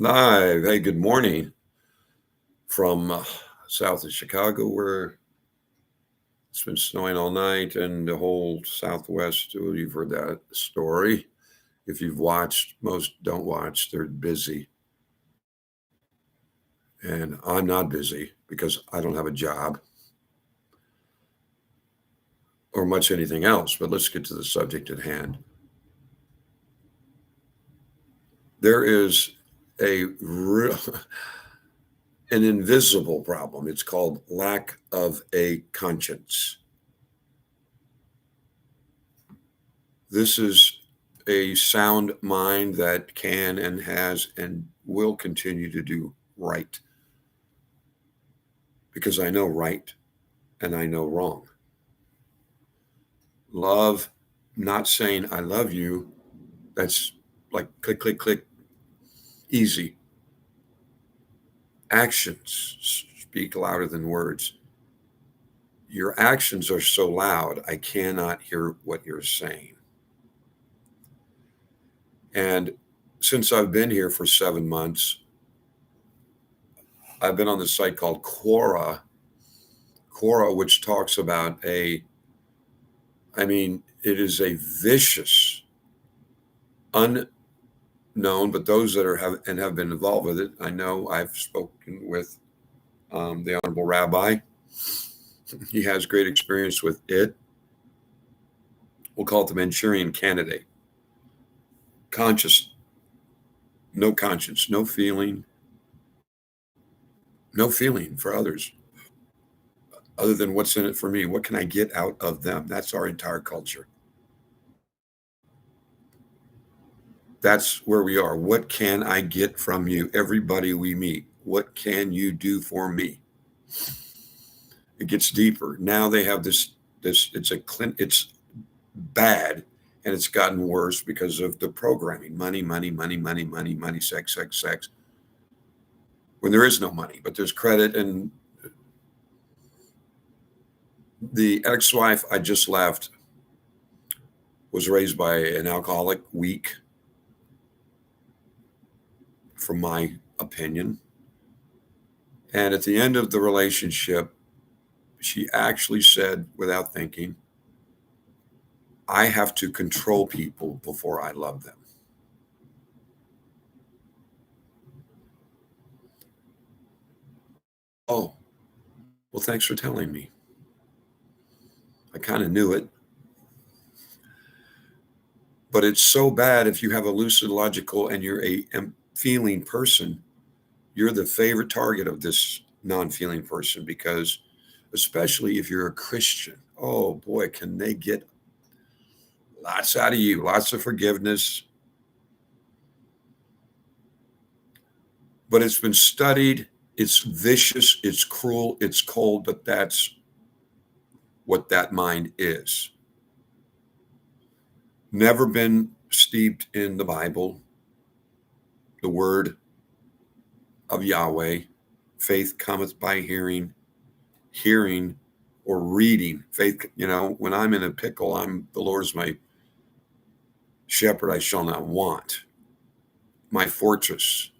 Live. Hey, good morning from south of Chicago, where it's been snowing all night, and the whole Southwest. Well, you've heard that story. If you've watched, most don't watch, they're busy. And I'm not busy because I don't have a job or much anything else. But let's get to the subject at hand. There is a real, an invisible problem. It's called lack of a conscience. This is a sound mind that can and has and will continue to do right because I know right and I know wrong. Love, not saying I love you, that's like click, click, click, easy. Actions speak louder than words. Your actions are so loud, I cannot hear what you're saying. And since I've been here for 7 months, I've been on this site called Quora, which talks about it is a vicious, unknown, but those that have been involved with it, I know I've spoken with the Honorable Rabbi. He has great experience with it. We'll call it the Manchurian Candidate. Conscious, no conscience, no feeling for others other than what's in it for me. What can I get out of them? That's our entire culture. That's where we are. What can I get from you? Everybody we meet, what can you do for me? It gets deeper. Now they have this it's bad, and it's gotten worse because of the programming. Money, money, money, money, money, money, sex, sex, sex. When there is no money, but there's credit. And the ex-wife I just left was raised by an alcoholic, weak, from my opinion. And at the end of the relationship, she actually said, without thinking, I have to control people before I love them. Oh, well, thanks for telling me. I kind of knew it. But it's so bad if you have a lucid, logical, and you're a feeling person, you're the favorite target of this non-feeling person, because especially if you're a Christian, oh boy, can they get lots out of you, lots of forgiveness. But it's been studied. It's vicious, it's cruel, it's cold, but that's what that mind is. Never been steeped in the Bible, the word of Yahweh. Faith cometh by hearing, hearing or reading. Faith, when I'm in a pickle, the Lord is my shepherd, I shall not want. My fortress.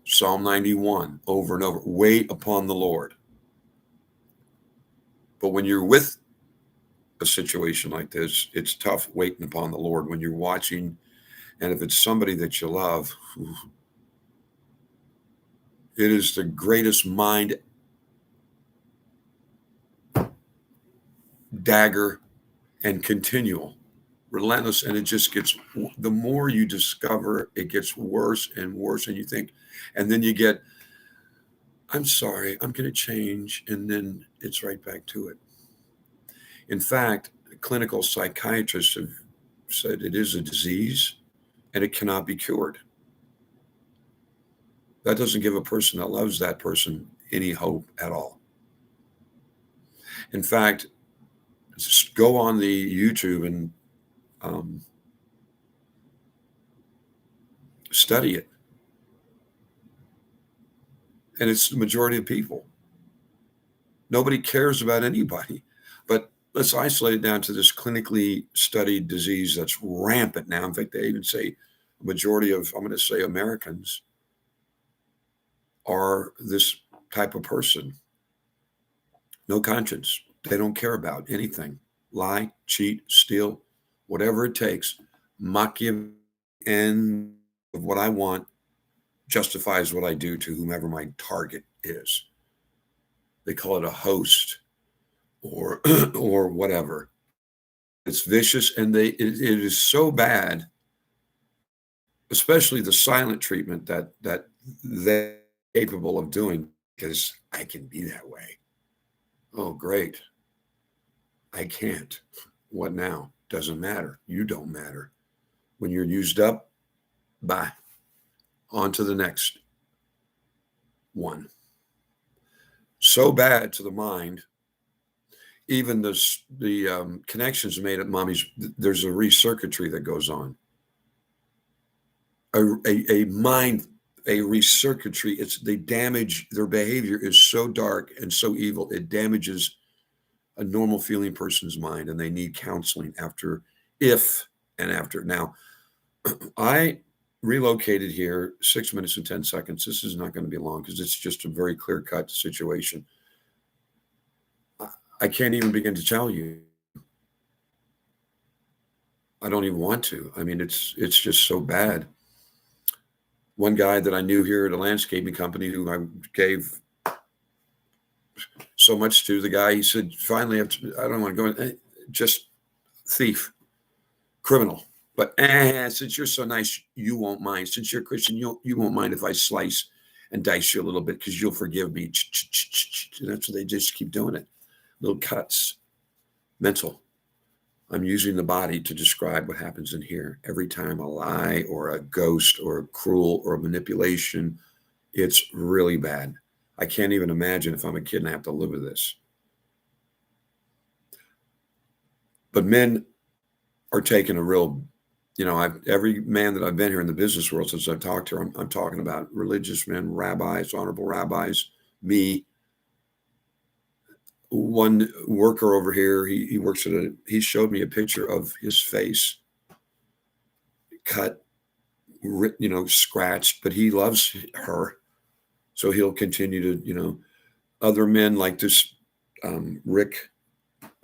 Psalm 91, over and over. Wait upon the Lord. But when you're with a situation like this, it's tough waiting upon the Lord when you're watching. And if it's somebody that you love, it is the greatest mind dagger and continual, relentless. And it just gets, the more you discover, it gets worse and worse. And you think, and then you get, I'm sorry, I'm going to change. And then it's right back to it. In fact, clinical psychiatrists have said it is a disease and it cannot be cured. That doesn't give a person that loves that person any hope at all. In fact, just go on the YouTube and study it. And it's the majority of people. Nobody cares about anybody. But let's isolate it down to this clinically studied disease that's rampant now. In fact, they even say a majority of, I'm going to say, Americans are this type of person. No conscience. They don't care about anything. Lie, cheat, steal, whatever it takes. Machiavelli end of what I want justifies what I do to whomever my target is. They call it a host or or whatever. It's vicious, and it is so bad, especially the silent treatment that they're capable of doing, because I can be that way. Oh, great. I can't. What now? Doesn't matter. You don't matter. When you're used up, bye. On to the next one. So bad to the mind. Even the connections made at mommy's, there's a recircuitry that goes on. A mind, a recircuitry. They damage, their behavior is so dark and so evil. It damages a normal feeling person's mind, and they need counseling after, if and after. Now, I relocated here 6 minutes and 10 seconds. This is not going to be long because it's just a very clear cut situation. I can't even begin to tell you. I don't even want to. I mean, it's just so bad. One guy that I knew here at a landscaping company who I gave so much to, the guy, he said, finally, I don't want to go in, just thief, criminal. But since you're so nice, you won't mind. Since you're Christian, you won't mind if I slice and dice you a little bit because you'll forgive me. And that's what they just keep doing it. Little cuts. Mental. I'm using the body to describe what happens in here. Every time a lie or a ghost or a cruel or a manipulation, it's really bad. I can't even imagine if I'm a kid and I have to live with this. But men are taking a real, every man that I've been here in the business world since I've talked to, I'm talking about religious men, rabbis, honorable rabbis, me. One worker over here, he works he showed me a picture of his face cut, scratched, but he loves her. So he'll continue to, other men like this, Rick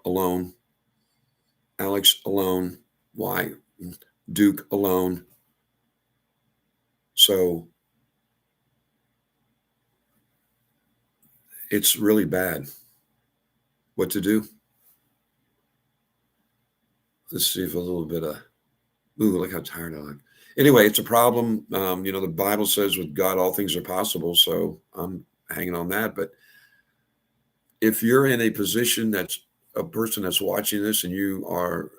alone, Alex alone, why? Duke alone. So it's really bad. What to do? Let's see if a little bit of, look how tired I look. Anyway, it's a problem. The Bible says with God, all things are possible. So I'm hanging on that. But if you're in a position that's a person that's watching this and you are,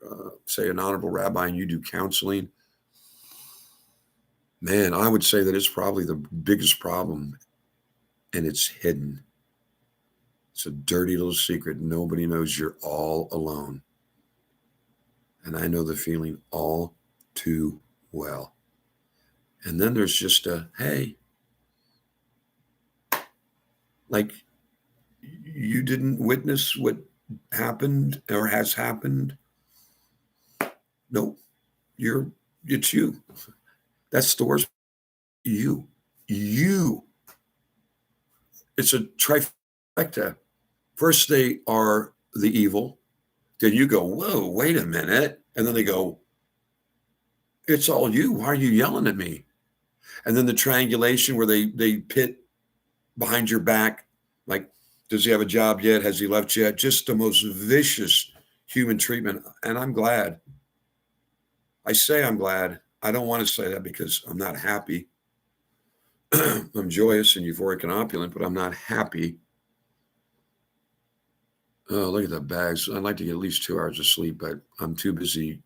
say, an honorable rabbi and you do counseling, man, I would say that it's probably the biggest problem, and it's hidden. It's a dirty little secret. Nobody knows you're all alone. And I know the feeling all too well. And then there's just hey, like you didn't witness what happened or has happened. No, it's you. That's the worst. You. It's a trifecta. First, they are the evil. Then you go, whoa, wait a minute. And then they go, it's all you. Why are you yelling at me? And then the triangulation where they pit behind your back, like, does he have a job yet? Has he left yet? Just the most vicious human treatment. And I'm glad. I say I'm glad. I don't want to say that because I'm not happy. I'm joyous and euphoric and opulent, but I'm not happy. Oh, look at the bags. I'd like to get at least 2 hours of sleep, but I'm too busy.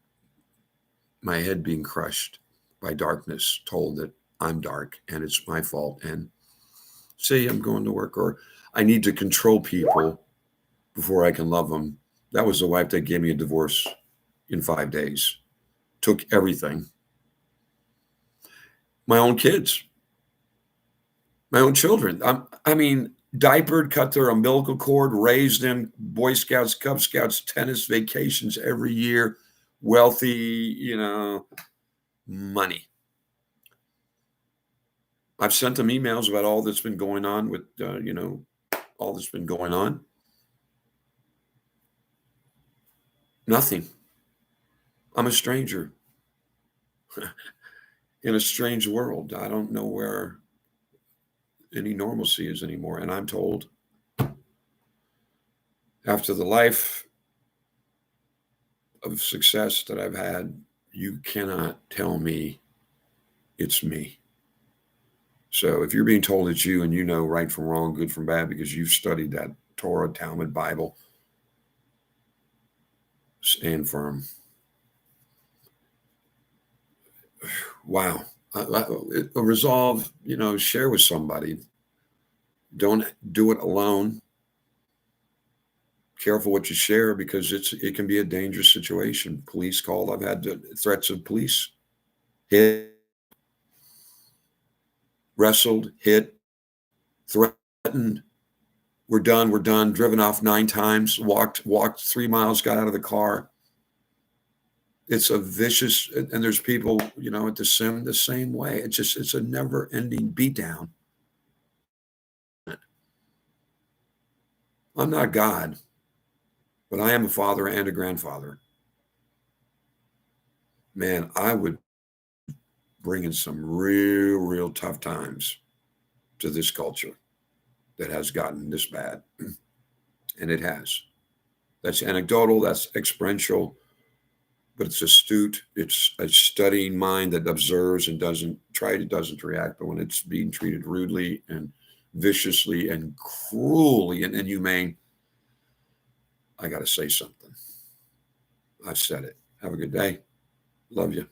My head being crushed by darkness, told that I'm dark and it's my fault. And say I'm going to work, or I need to control people before I can love them. That was the wife that gave me a divorce in 5 days. Took everything. My own kids. My own children. Diapered, cut their umbilical cord, raised them, Boy Scouts, Cub Scouts, tennis, vacations every year, wealthy, money. I've sent them emails about all that's been going on with, all that's been going on. Nothing. I'm a stranger in a strange world. I don't know where any normalcy is anymore. And I'm told after the life of success that I've had, you cannot tell me it's me. So if you're being told it's you and you know right from wrong, good from bad, because you've studied that Torah, Talmud, Bible, stand firm. Wow. Resolve, share with somebody. Don't do it alone. Careful what you share because it can be a dangerous situation. Police called. I've had threats of police hit, wrestled, hit, threatened. We're done. We're done. Driven off 9 times. Walked 3 miles. Got out of the car. It's a vicious. And there's people, at the same way. It's a never-ending beatdown. I'm not God, but I am a father and a grandfather. Man, I would bring in some real, real tough times to this culture that has gotten this bad. And it has. That's anecdotal, that's experiential, but it's astute. It's a studying mind that observes and doesn't react. But when it's being treated rudely and viciously and cruelly and inhumane, I got to say something. I've said it. Have a good day. Love you.